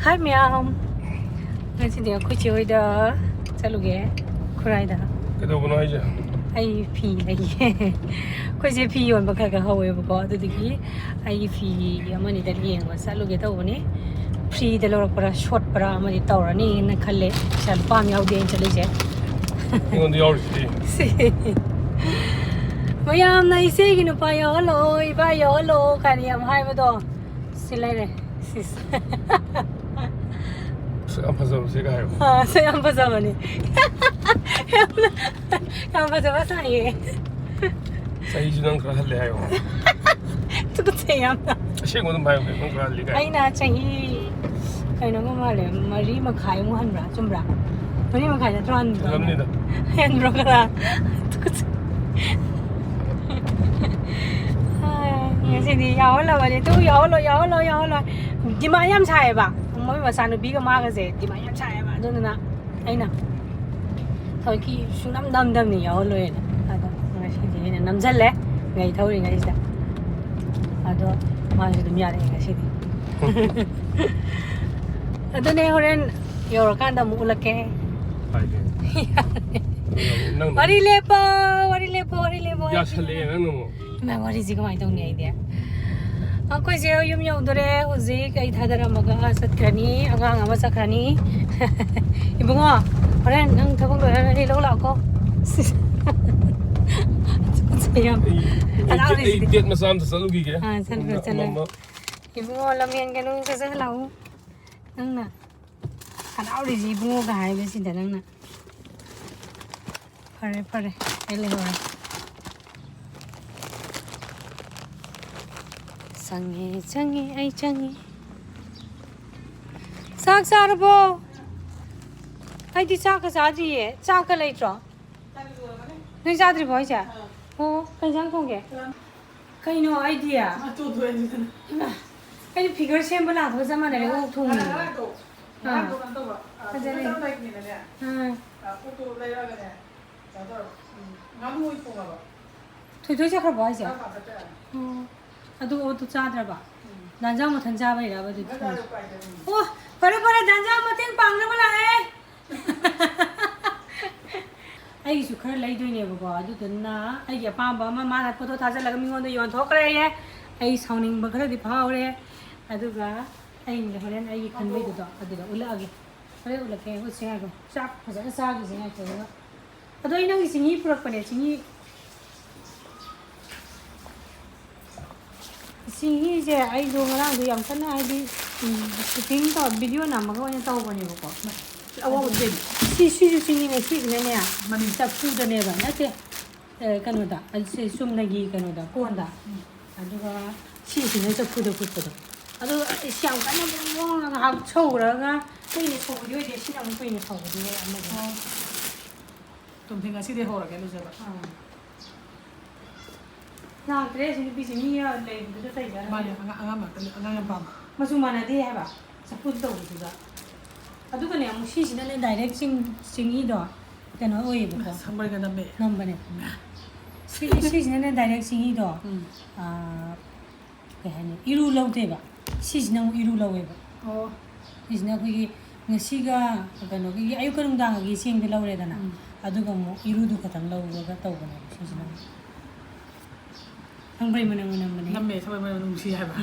Hi ma'am. Nanti dia aku cuy dah. Selalu ke? Kurai dah. Kita bukan aja. Ai phi lagi. Aku je phi yon bakal ke hawa bako. Tu diki. Ai phi amani dah liang. Selalu ke tahu ni. Phi dah lor para short para amani tahu ni nak khalle. Shal pam yau dia cale je. Ingon di awal sih. Ma'am na ise gino pa yo hello. Iba yo hello. Kani am hai betul. Silai le. Sis. Ang pasal sih kaya. Saya am pasal ni. Am pasal apa saya? Saya junang kerah le ayo. Tu tu saya am. Asyik ngon bayu ngon kerah le kaya. Ay na chingi. Ay na ngomale. Mari makai mo han bra, cumbra. Mari makai na tron. Alam ni dah. Hen bro kara. Tu tu. Ay, sini yaw la bale. Tu yaw lo. Di ma yam chai ba. Mo ma san bi ka ma ka se. Di ma yam chai ba. Tu na. Ay na. Thôi ki sunam dam ni yaw lo ye. Ado. Ngai sini ni nam jal le. Ngai thau ri ngai sa. Ado. Ma si dum ya re ngai sini. Ado ne horen yor kan da mu la ke. Ayo. Nang. Wari lepo. Ya sale nang mo. मैं worry जी कमाई तो नहीं आई दिया कोई से yum yum दरे उजे कई था दरा मगा सतखनी अगांग अमा सखनी इबुंगो होरेन नंग थबंग रे लो ला को सेयम Idiot masam selalu gigi. हां चल इबुंगो लमेन के नु से लाऊ नंग ना खनाव रे जी इबुंगो का हाय बेसि द नंग ना फरे एले हो संगे आई चंगे साग सारबो आई दी साग का साजी है साग का लेट्रो नहीं सादरी भाई जा ओ कहीं जान कोंगे कहीं नो आइडिया कहीं फिगर सेम बना तो जमा ने वो थूं हां अजले हां थोई जाकर भाई जा अदु ओ तो चाद्रबा दांजाव मथन जाबाय राबा दु ओ फरे दांजाव मथें पांगना बला है आई सु खर लै दोइने बको अदु दना आई या पांबा मा माना फोटो थाजा लगा मिंगोन दो योन थोकरे है आई साउनिंग बखर दि फावरे अदुगा आई ने होरेन आई खनबे दो अदुगा उलागे फरे उलके हो सेगो चाप फजा सागी से है तो अदु इ नंग सिंगी पुरक पने सिंगी सिंगी जे आई दो ngara दो याम कना आई दी शूटिंग तो वीडियो नमगा ओने ताव बने बको अवा उदे सी सिंगी ने सी ने ने मनि तप फु दने बा नते कनोदा असे सुमनगी कनोदा कोंदा अदुगा सी ने तप फु दो अदु श्याम कना बोंग हा छौरगा कोइने छौबो दे सी नम कोइने छौबो दे अमगा तुम थिंगा सी दे होरगे लो जबा ना ड्रेस नि बिसि नि या ले दु तै जा मा अंगा पाम मसु माना दे है बा सपुत तो दुगा अदुगा ने अमु सी सिना ने डायरेक्ट सिंगी दो कनो ओय बको संबर का नंबने सी सिना ने डायरेक्ट सिंगी दो कहने इरु लौते बा सी सिना इरु लौवे बा ओ सिना खगी ngasiga kano gi ayu kanung dang gi sing de lawre dana aduga mo iru du khatang lawga tawgana sisina ang bai mana mani namme sabai mana nung si hai ba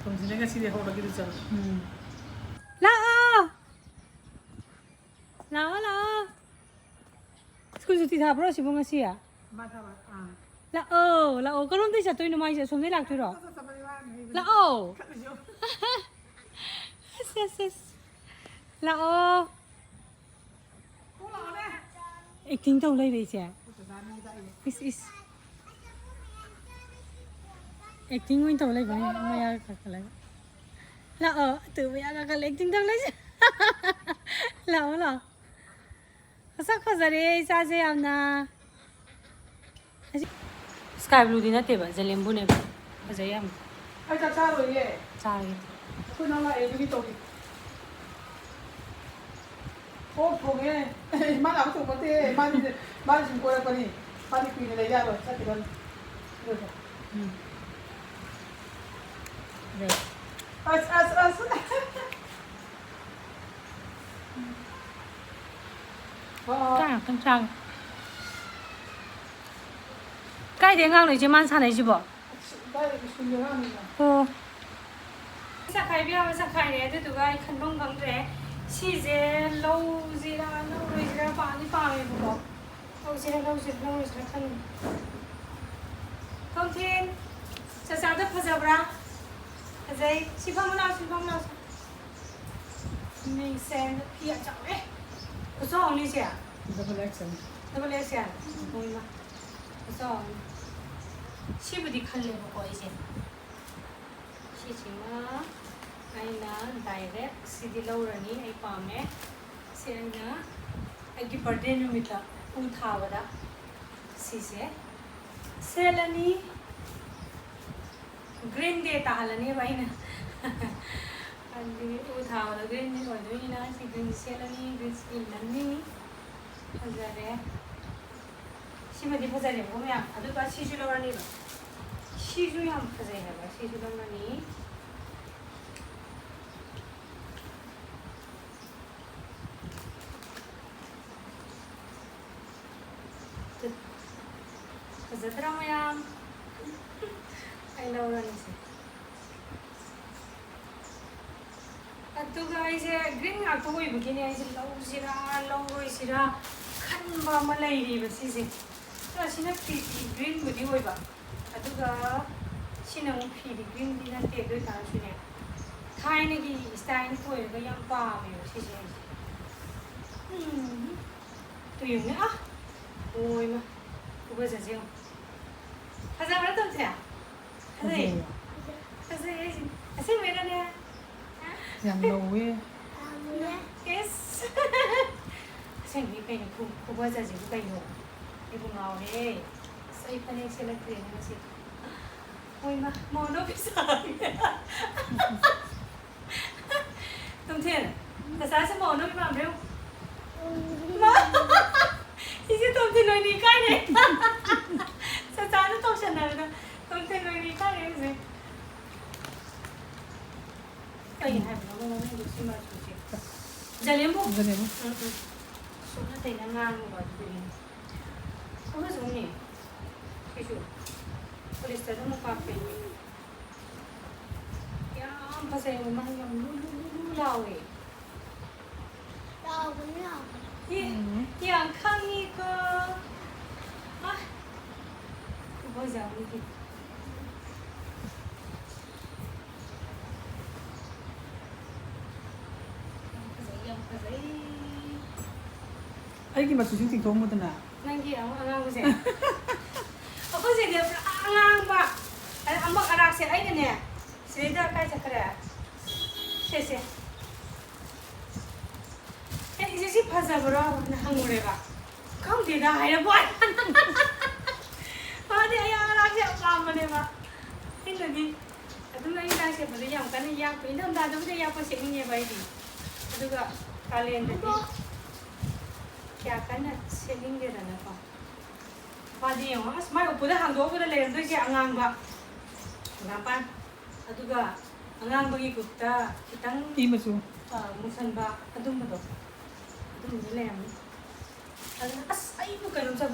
tum sine ga si de ho gi chal la school juti tha bro si bonga si ya ma tha ba la o karon dei sa toi no mai se som dei lak thoi ro la o yes la o acting tau lai bei che is acting win tau lai bai maya ka lai la o tu maya ka lai acting tau lai la asa khazare sa se amna sky blue din ate ba zalembu ne ba azayam ai cha ro ye cha ye ko na la e bi to ki o thoge ma la so mate ma sim ko ra pani pani pi ne le ya ro sa ti ro 干跟啥？盖点刚那些蛮长的是不？哦。สักใครพี่เอาสักใครเนี่ยจะดูว่าขันต้องกังเจชีเจลูจีราลูจีราปานี่ปาไม่บุกลูจีราขันต้องทิ้งจะสาวจะพัฒนาบราอะไรชิพามันเอาไม่เซนพี่อาจจะเอ๊ะก็สองนี่เสียดับเบิลเอ็กซ์โอ้ยมาก็สองชีบุดีขันเลยบุกไอ้เจชีชิมาไอ้น่ะ direct สิดีเลวร์นี่ไอ้ปามเนี่ยเสียน่ะไอ้กี่ประเด็นนู่นมิตรพูดท้าวดาสิเซลนี่ green day ตาหลังนี่ไว้นะอันนี้พูดท้าวดา green day วันนี้นะสิ green เซลนี่ green skin นั่นนี่พัฒนาเลยชิมาดีพัฒนาเลยผมอยากอันนี้ก็ชิจูเลวร์นี่แบบชิจูยังพัฒนาเลยชิจูเลวร์นี่ Zatra mayam, I love running. Atu guys, green atu ko ibigin niya si low sira, kan ba malay di ba sisi? So sinapti green mo di ko iba. Atu ga sinang pili green di natin doon tayo siya. Kaya nagi style ko yung kayang pa mo sisi. Tuyong na ah, oy ma, kuba sa siyo. Hazar berapa tu ya? Hazar, asyik mana dia? Yang low ya. Yes. Asyik ni kayu, kuba saja kayu. Ibu ngau ni, saya panik saya lagi ni masih. Oi mah, mau no bisa. Tumtian, pasal saya mau no bisa ambil. Mah, ini tumtian ni kan ni. Sana tao chân này thôi, tôi thấy người đi khác em gì. Cái này nó được xin mà chủ chị. Giờ liếm không? Giờ liếm. Số nó thấy nó ngang vào thì không có giống nhỉ? Cái chủ, polyester nó pha phê. Ya, pas saya memang yang lu lau eh. Lau cũng lau. Yang khang ni ke? Ah. Bao giờ đi thì Ay, cái mà chú chính thống một tuần nào? Nang kia ang ko siya. Ako siya dia ang ba. Ang ba arak siya ay niya. Sida kay sa kara. Siya. Eh isi phasa bro na hangure ba. Không thì đã hay là boy. Ada yang anak siapa lama ni mak? Ini lagi. Aduh lagi dah siapa tu yang kan yang tu ini dah tu yang apa sih ni baik ni. Aduh ga kalian tadi. Kya kan selling dia dah apa? Padi yang mas mai udah hang dua udah lain tu siapa angang ba? Kenapa? Aduh ga angang bagi kita kita Ima su. musan ba? Aduh betul. Aduh boleh yang. Aduh as ay bukan usah.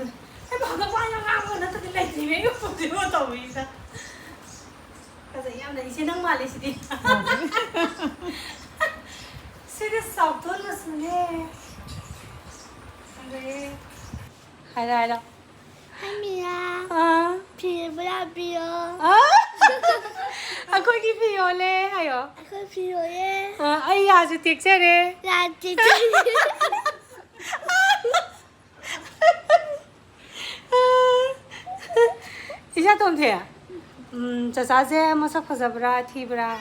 Em bảo các bạn đang ăn nó tự lấy gì mấy cái phụ nữ tổ vì sao? Cái gì em đấy xin năng mà lấy gì? Xin được sọc tốt là gì nè? Đây. Hay đây đâu? Hai Mia. Phi bla phi. Ako ki phi le ayo. Aku phi ye. Ay ya su tiek che de. La ti. Isa tom the. Cha sa se ma sa phasa bra thi bra.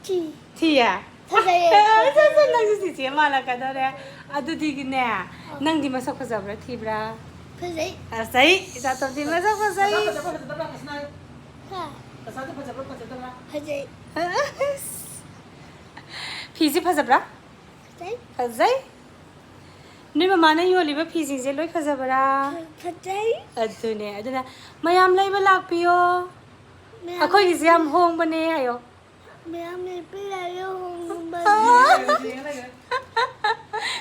Thi ya. Sa nang si che ma la ka da de. Adu di ne. Nang di ma sa phasa bra thi bra. Phasai. Sai. Isa tom di ma sa phasai. Ha. Phasai. Phi si phasa bra. Phasai. Phasai. Ni ma na yo li ba phi sing se loi phasa bra. Phasai. Aduna mayam lai ba lak piyo. Ako gi siam hong ba ne ayo. mẹ mẹ bây giờ yêu hùng mình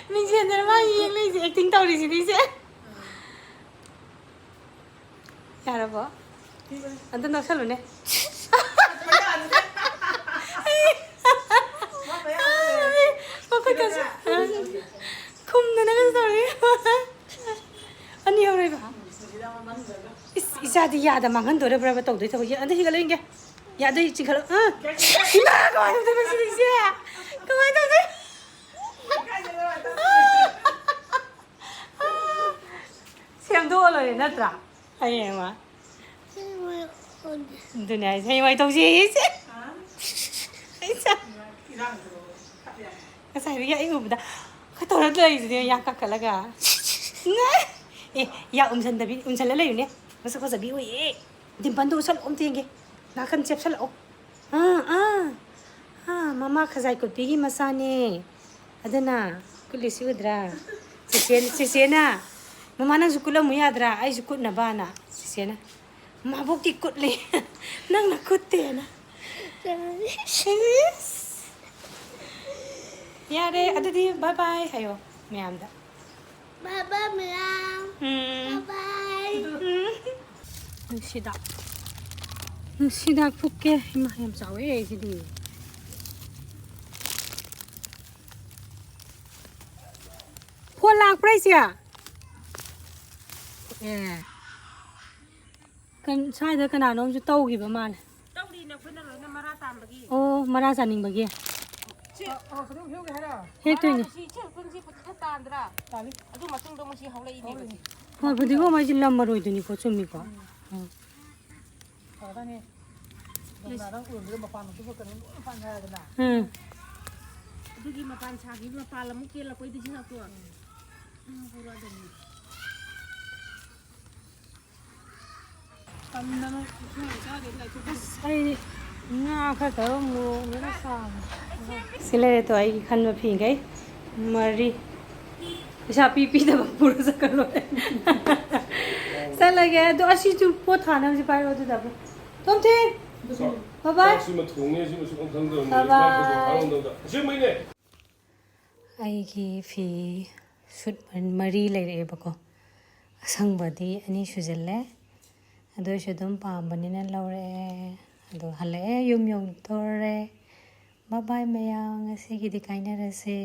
mình xem cho nó bao nhiêu lấy gì tính tao đi gì sẽ ya đó bố anh ta nói sao rồi nè không nó nói sao đấy anh yêu rồi bà isa thì ya đã mang hắn tới đây bây giờ tàu tới thôi anh thấy cái lên kìa ya đây chỉ khởi mà coi tôi mới xin xe coi tôi đấy xem đua rồi nè tra hay em à tôi này hay mày tàu gì chứ ấy sao cái sai bây giờ anh ngủ đã cái tàu nó đây rồi ya cắt cả là cả ya chân tapi chân lại lấy nè masa kau sabi oi tim pandu sal tiền kì na kan chep sal mama khazai ko pigi masane adana kulisi udra sisena mama nang sukula mu yadra ai sukut na bana sisena ma bok ti kut le nang na kut te na ya de adadi bye bye hayo miyam da Baba mẹ bye bye Sidak pukke maham sawe sidi Phua lạc price ya kan sai da kana nom ju tau gi ba mal tao đi nè khuyên là mara tam bagi o mara saning ba gi 그럼 여기 해라 he tu ni 시 칠분지 붙었다 안들아 딸이 아주 맞은 동무시 하울래 이네 ha budi go ma ji lam maroi du ni ko chumi ko 잘하네 나랑 우리 마파는 또 그거는 판해야 된다 두기 마판 차기 마팔라 무게라 कोई दिखना तो पूरा दिन 땀나는 그냥 된다 ai nga kha ta mu ni na sa sile to ai khan ma phi gai mari sa pi pi da pura sa kalo sa la ga do asi tu po thana ji pai ro da ba tom the bye bye 지금 동네 지금 조금 상담 지금이네 ai ki phi sut mari lai re ba ko asang ba di ani sujelle ado shudum pa banina laure ado hale yum tore bye bye mayang ngasi ki dikaina rase